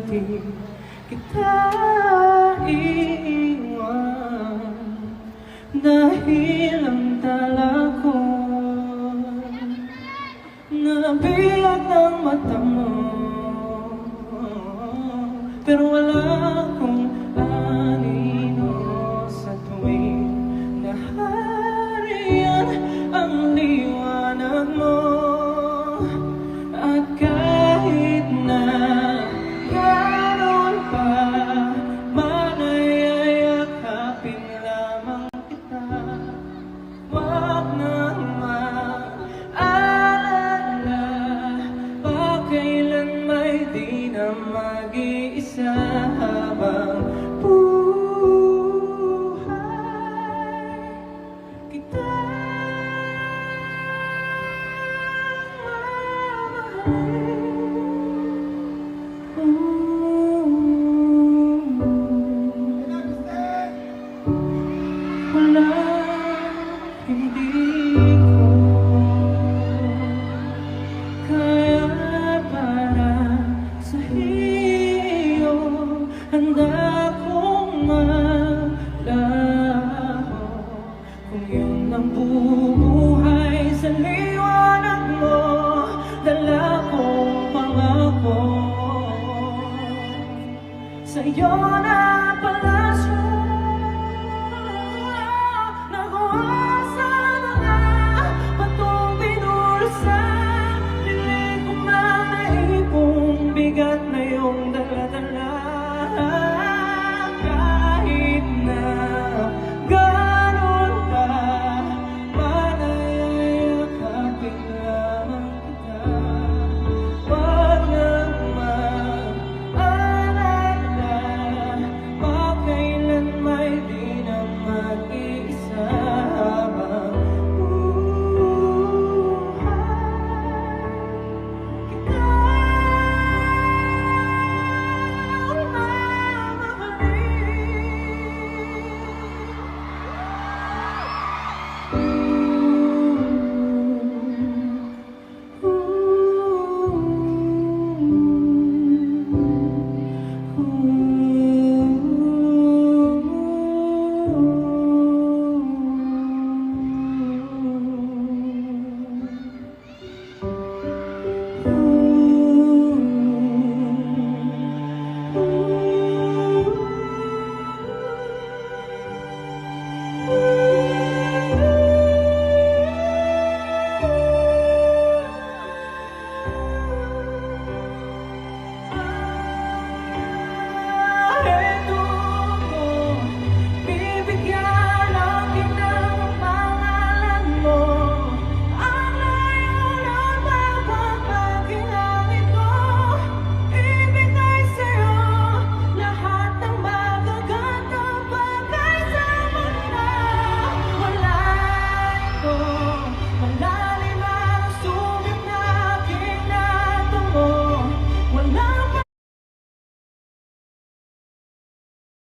di kita iiwan. Dahil ang tala ko nabiyak ng mata mo, pero wala akong anino sa tuwing nahariyan ang liwanag mo. At kahit na gano'n pa man ay yakapin lamang kita. Wag nang maalala pa kailan may di na mag-iisa habang buhay kita wala, hindi ko kaya para sa iyo. Handa kong malaho kung yun ang bumuhay sa liwanag mo. Dala kong pangako sa'yo na palasyo. Bigat na iyong dala-dala.